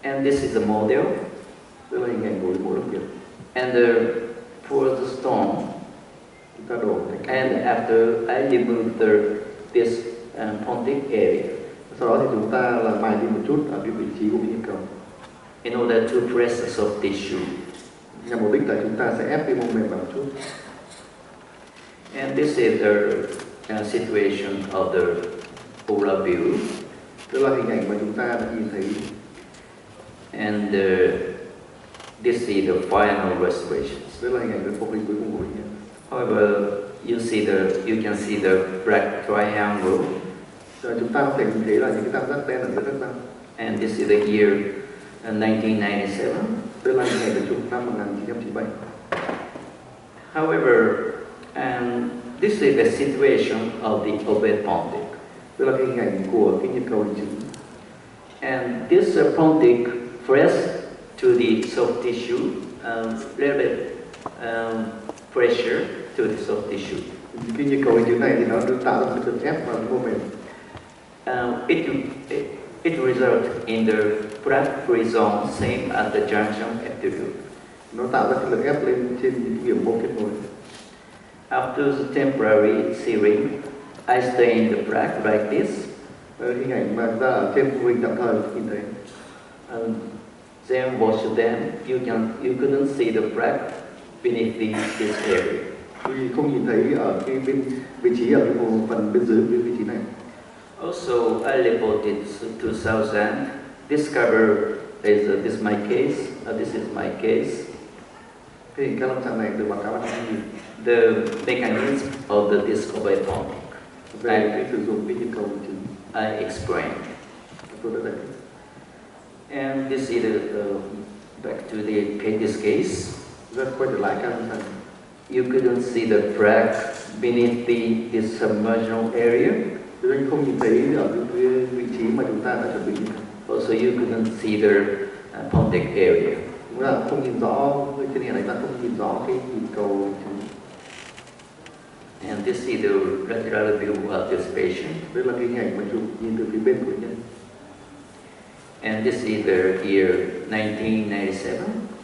And this is the model. Đây là hình ảnh của mẫu làm việc. And pour the stone. Chúng ta đổ thành And after I remove this pontic area. Sau đó thì chúng ta là mài đi một chút ở cái vị trí của viên cầu. In order to press the soft tissue. Nhằm mục đích là chúng ta sẽ ép cái mông mềm vào một chút. And this is the situation of the oral view. Đây là hình ảnh mà chúng ta đã nhìn thấy. And this is the final restoration. Đây là hình ảnh cái phục hình cuối cùng của bệnh nhân. However, you can see the black triangle. Chúng ta có thể nhìn thấy là những cái tam giác đen ở giữa các răng. And this is the year 1997. Đây là hình ảnh của chụp năm 1997. However, this is the situation of the ovate pontic. Đây là hình ảnh của cái nhịp cầu hình chứng. And this pontic press to the soft tissue, little bit pressure to the soft tissue. Cái nhịp cầu hình chứng này thì nó được tạo ra một lực ép vào mô mềm. It results in the plaque-free zone same as the junction epithelium. Nó tạo ra cái lực ép lên trên những điểm mô kết nối. After the temporary searing, I stain the plaque like this. Hình ảnh mà ta ở trên mô hình tạm thời nhìn thấy. Then wash them. You couldn't see the plaque beneath this area. Vì không nhìn thấy ở cái bên vị trí ở cái phần bên dưới cái vị trí này. Also, I reported 2000. Discover this my case. This is my case. Cái hình các lâm sàng này được báo cáo vào năm 2000. The mechanism of the disc ovate pontic. Về cái sử dụng cái nhịp cầu hình chứng. I explained. Tôi đã giải thích. And this is back to this case. Rất quay trở lại các lâm sàng. You couldn't see the plaque beneath this submersional area. Anh không nhìn thấy ở cái vị trí mà chúng ta đã chuẩn bị như thế. Also, you couldn't see the pontic area. Chúng ta không nhìn rõ trên hình này, ta không nhìn rõ cái nhịp cầu hình chứng. And this is the lateral view of this patient. Đây là cái hình ảnh mà chụp nhìn từ phía bên của nhân. And this is the year 1997.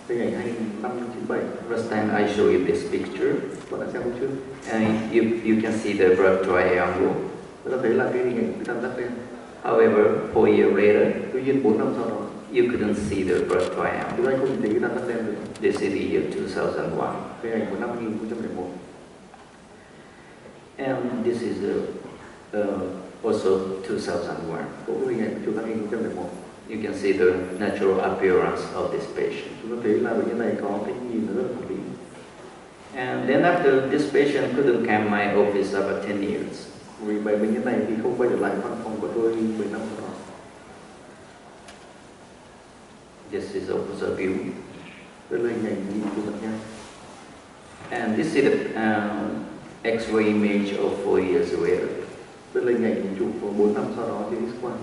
Hình ảnh 1997. First time I show you this picture. Bạn đã xem hôm trước. And you can see the black triangle. Chúng ta thấy là cái hình ảnh cái tam giác đen. However, 4 years later, tuy nhiên 4 năm sau đó, you couldn't see the black triangle. chúng ta không nhìn thấy cái tam giác đen nữa. This is the year 2001. Hình ảnh của năm 2001. And this is also 2001. Cũng hình ảnh của năm 2001. You can see the natural appearance of this patient. Chúng ta thấy là bệnh nhân này có cái nhìn rất là hợp lý. And then after this patient couldn't come my office about 10 years. Vì bệnh nhân này thì không quay trở lại văn phòng của tôi 10 năm sau đó. This is also view. Đây là hình ảnh nhìn của bệnh nhân. And this is the X-ray image of 4 years later. Đây là hình ảnh chụp 4 năm sau đó trên X-quang.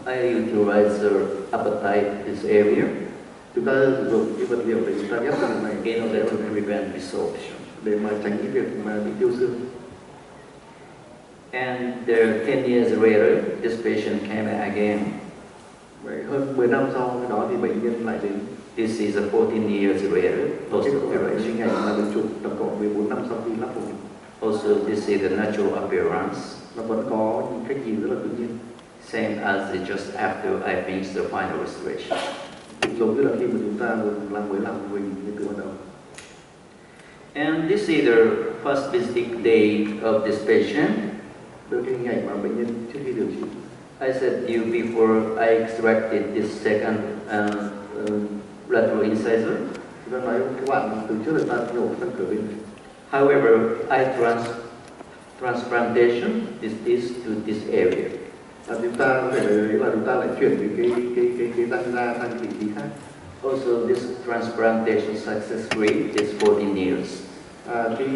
I utilize the appetite this area. Chúng ta sử dụng cái vật liệu để chúng ta ghép vào vùng này in order to prevent resorption. để mà tránh cái việc mà bị tiêu xương. And 10 years later, this patient came again. Vậy hơn 10 năm sau đó thì bệnh nhân lại đến. This is 14 years later, post operation. Hình ảnh là được chụp tổng cộng 14 năm sau khi lắp phục. Also, this is the natural appearance. Nó vẫn có những cách nhìn rất là tự nhiên. Same as just after I finished the final restoration. Cũng giống như là khi mà chúng ta mới làm mình như từ ban đầu. And this is the first visiting day of this patient. Đây là hình ảnh mà bệnh nhân trước khi điều trị. I said to you before I extracted this second lateral incisor. Chúng ta nói với các bạn từ trước là ta nhổ phân cửa bên. However, I transplantation this to this area. Chúng ta có thể thấy là chúng ta lại chuyển cái răng ra sang vị trí khác. Also, this transplantation successfully is 14 years. Cái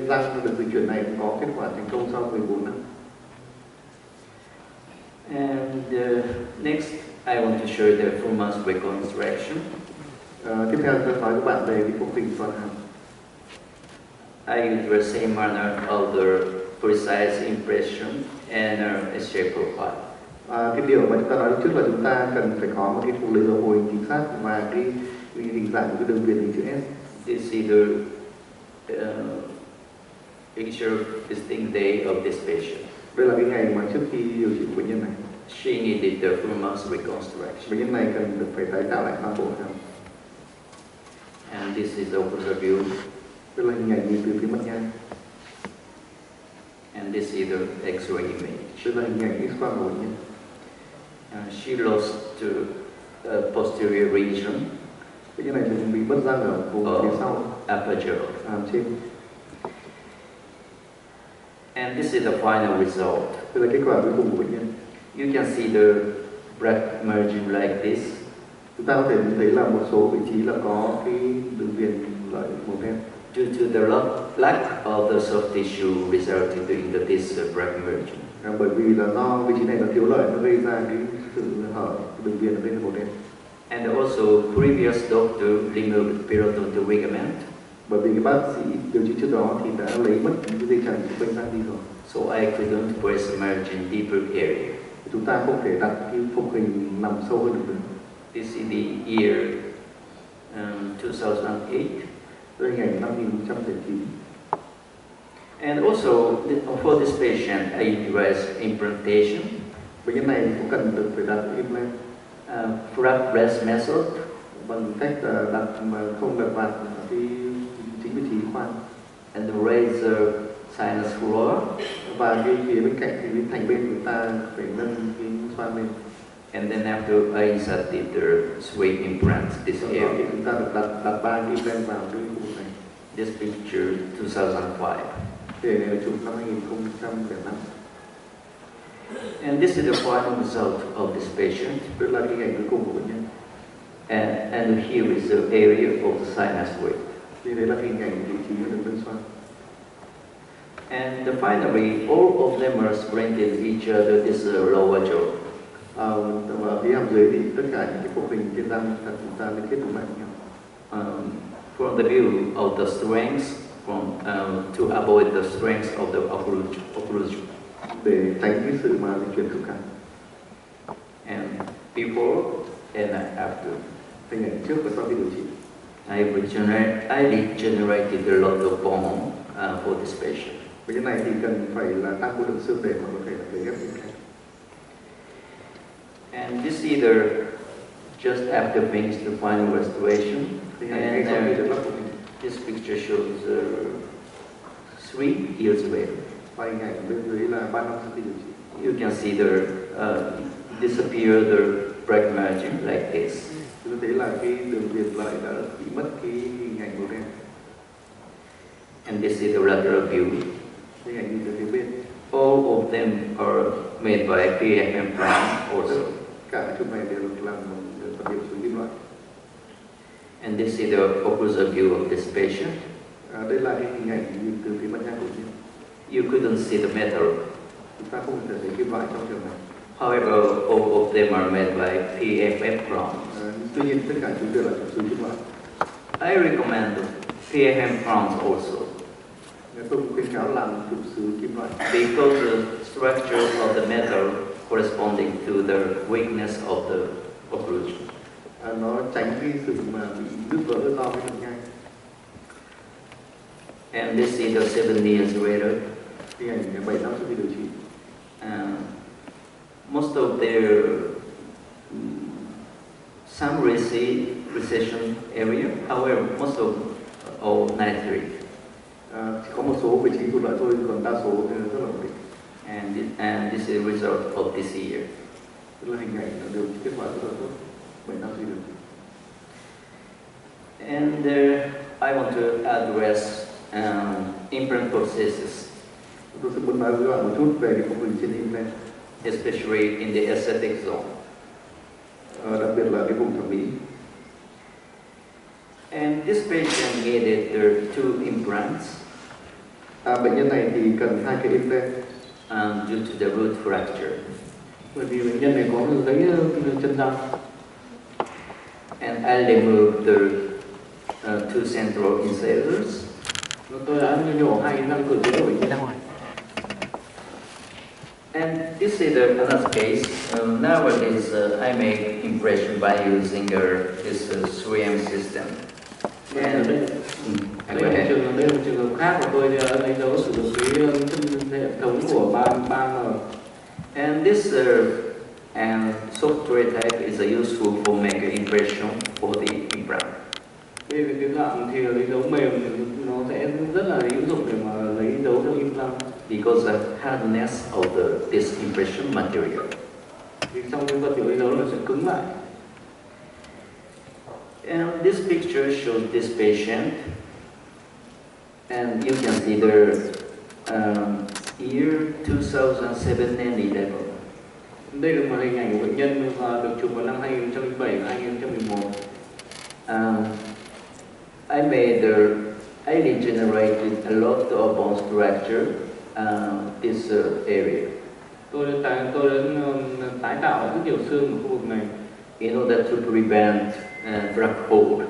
răng được dịch chuyển này cũng có kết quả thành công sau 14 năm. And next, I want to show the full mouth reconstruction. Tiếp theo tôi nói với bạn về cái phục hình toàn hàm. I use the same manner of the precise impression and shape profile. Cái điều mà chúng ta nói trước là chúng ta cần phải có một cái cuộc lấy dấu hồi chính xác và cái hình dạng của cái đường viền hình chữ S. This is the picture distinct day of this patient. Đây là cái ngày mà trước khi điều trị bệnh nhân này. She needed the full mouth reconstruction. Bệnh nhân này cần được phải tái tạo lại toàn bộ hàm. And this is the opposite view. Đây là hình ảnh nhìn từ phía mặt nhang. And this is the X-ray image. Đây là hình ảnh X-quang của bệnh nhân. She lost to posterior region. Bệnh nhân này bị mất răng ở vùng phía sau. Upper jaw. Trên. And this is the final result. Đây là kết quả cuối cùng của bệnh nhân. You can see the black margin like this. Chúng ta có thể thấy là một số vị trí là có cái đường viền lợi màu đen. Due to the lack of the soft tissue resulting in this black margin. Bởi vì là do vị trí này nó thiếu lợi, nó gây ra cái sự hở đường viền ở bên màu đen. And also previous doctor removed periodontal ligament. Bởi vì cái bác sĩ điều trị trước đó thì đã lấy mất cái dây chằng quanh răng đi rồi. So I couldn't place margin deeper area. Chúng ta không thể đặt cái phục hình nằm sâu hơn được nữa. This is the year 2008. Đây hình ảnh năm 1909. And also for this patient, I utilized implantation. Bệnh nhân này cũng cần được phải đặt implant. Flat breast method. Bằng cách đặt mà không lật vạt cái chính vị trí khoan. And raise the sinus floor. Và cái phía bên cạnh thì bên thành bên chúng ta phải nâng cái xoan lên. And then after I inserted the suite implants this area. Chúng ta được đặt 3 cái implant vào cái khu vực này. This picture 2005. Để chụp năm 2005. And this is the final result of this patient. Đây là cái hình ảnh cuối cùng của bệnh nhân. And here is the area of the sinus suite. Đây là hình ảnh vị trí của đường vân xoan. And finally, all of them are strengthening each other. This lower jaw. Và phía hàm dưới thì tất cả những cái phục hình trên răng chúng ta liên kết đúng lại với nhau. From the view of the strength, to avoid the strength of the occlusion. Để tránh cái sự mà di chuyển khớp cắn. And before and after. Hình ảnh trước và sau khi điều trị. I regenerated a lot of bone for this patient. Bệnh nhân này thì cần phải là tăng khối lượng xương để mà có thể là phải ghép implant. And this either just after finished the final restoration, and this picture shows 3 years later. Và hình ảnh bên dưới là 3 năm sau khi điều trị. You can see the disappear the black margin like this. Chúng ta thấy là cái đường viền lợi đã bị mất cái hình ảnh màu đen. And this is the lateral view. Hình ảnh nhìn từ phía bên. All of them are made by PFM plan also. Cả chụp này đều được làm vật liệu từ kim loại. And this is the occlusal view of this patient. Đây là cái hình ảnh nhìn từ phía mặt nhang của bệnh nhân. You couldn't see the metal. Chúng ta không thể thấy kim loại trong trường này. However, all of them are made by PFM crowns. Tuy nhiên tất cả chúng đều là từ kim loại. I recommend PFM crowns also. Tôi khuyến cáo làm chụp sứ kim loại. Because the structure of the metal corresponding to the weakness of the occlusion. Nó tránh cái sự mà bị đứt vỡ do cái mặt nhang. And this is the 7 years later. Hình ảnh 7 năm sau khi điều trị. Most of their some recession area, however, most of all nitrate. Chỉ có một số vị trí thuận lợi thôi, còn đa số thì rất là ổn định. And this is the result of this year. Tức là hình ảnh là điều kết quả rất là tốt. 7 năm sau khi điều trị. And I want to address implant processes. Tôi sẽ muốn nói với các bạn một chút về cái phục hình trên implant, especially in the aesthetic zone. Đặc biệt là cái vùng thẩm mỹ. And this patient needed the 2 implants. Bệnh nhân này thì cần 2 cái implant. Due to the root fracture. Bởi vì bệnh nhân này có gãy chân răng. And I removed the 2 central incisors. Tôi đã nhổ 2 răng cửa chính của bệnh nhân ra ngoài. And this is another case. Nowadays, I make impression by using this 3M system. And đây go ahead. là một trường hợp khác của tôi lấy dấu sử dụng cái hệ thống của 3M. And this software type is useful for making impression for the implant. Đây là cái dạng thì lấy dấu mềm nó sẽ rất là hữu dụng để mà lấy dấu cho implant. Because of hardness of this impression material. Thì trong cái vật liệu lấy dấu nó sẽ cứng lại. And this picture shows this patient, and you can see the year 2007 and 11. Đây là một hình ảnh của bệnh nhân và được chụp vào năm 2007 và 2011. I regenerated a lot of bone structure this area. Tôi đã tái tạo rất nhiều xương ở khu vực này. In order to prevent black hole.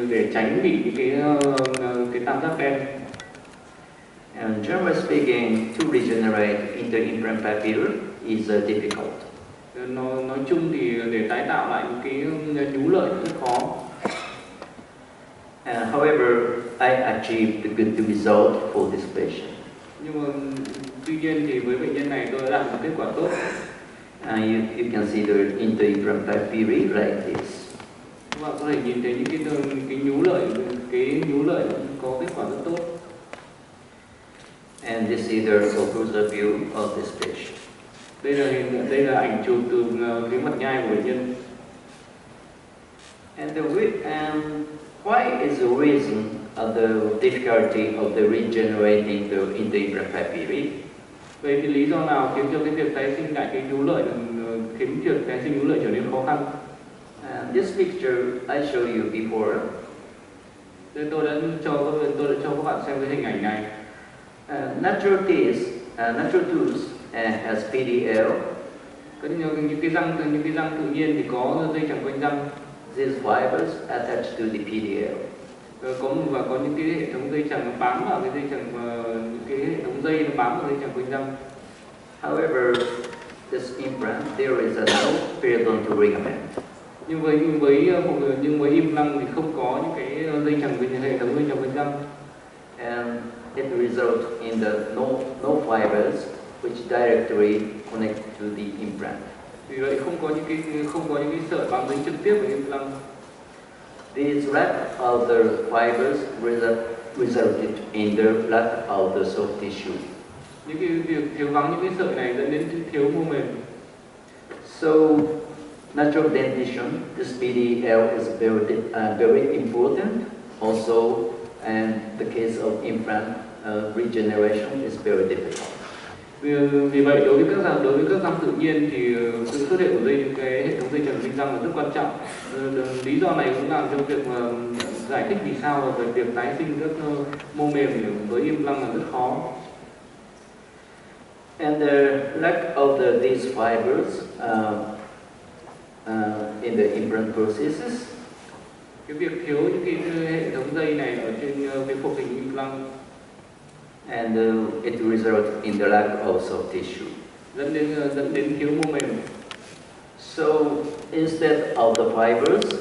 Để tránh bị cái tam giác đen. And generally speaking, to regenerate inter-implant papilla is difficult. Nói chung thì để tái tạo lại những cái nhú lợi rất khó. However, I achieved a good result for this patient. Nhưng mà tuy nhiên thì với bệnh nhân này tôi đã đạt được kết quả tốt. You can see the inter-implant papilla like this. Các bạn có thể nhìn thấy những cái nhú lợi có kết quả rất tốt. And this is the closer view of this patient. Đây là ảnh chụp từ cái mặt nhai của bệnh nhân. And why is the reason of the difficulty of the regenerating the inter-implant papilla? Vậy thì lý do nào khiến cho cái việc tái sinh lại cái nhú lợi khiến việc tái sinh nhú lợi trở nên khó khăn? This picture I showed you before. Đây tôi đã cho các bạn xem cái hình ảnh này. Natural tooth has PDL. Có những cái răng tự nhiên thì có dây chằng quanh răng. These fibers attached to the PDL. Có những cái hệ thống dây chằng nó bám vào cái dây chằng, những cái hệ thống dây nó bám vào dây chằng quanh răng. However, this implant there is no periodontal ligament. Nhưng với implant thì không có những cái dây chằng hệ thống dây chằng quanh răng. And it results in the no fibers which directly connect to the implant. Vì vậy không có những cái sợi bám dính trực tiếp với implant. These lack of the fibers resulted in the lack of the soft tissue. Những cái việc thiếu vắng những cái sợi này dẫn đến thiếu mô mềm. So, natural dentition, this PDL is very important. Also, and the case of implant regeneration is very difficult. Vì vậy đối với các răng tự nhiên thì sự xuất hiện của cái hệ thống dây chằng quanh răng là rất quan trọng. Lý do này cũng làm cho việc mà giải thích vì sao về việc tái sinh các mô mềm với implant là rất khó. And the lack of these fibers in the implant processes. Cái việc thiếu những cái hệ thống dây này ở trên cái phục hình implant. And it results in the lack of soft tissue. Dẫn đến thiếu mô mềm. So instead of the fibers,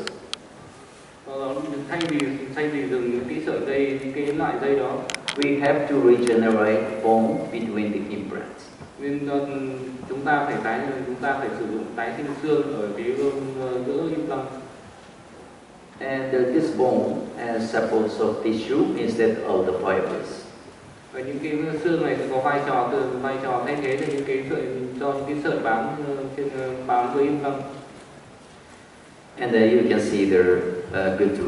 thay vì dùng những cái sợi dây, những cái loại dây đó, we have to regenerate bone between the implants. Nên chúng ta phải sử dụng tái sinh xương ở cái giữa implant. And this bone supports soft tissue instead of the fibers. Và những cái xương này sẽ có vai trò thay thế cho những cái sợi bám với implant. And you can see the good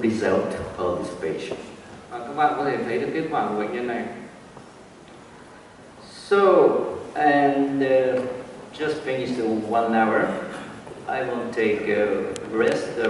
result of this patient. Và các bạn có thể thấy được kết quả của bệnh nhân này. So, and just finished 1 hour. I will take a rest.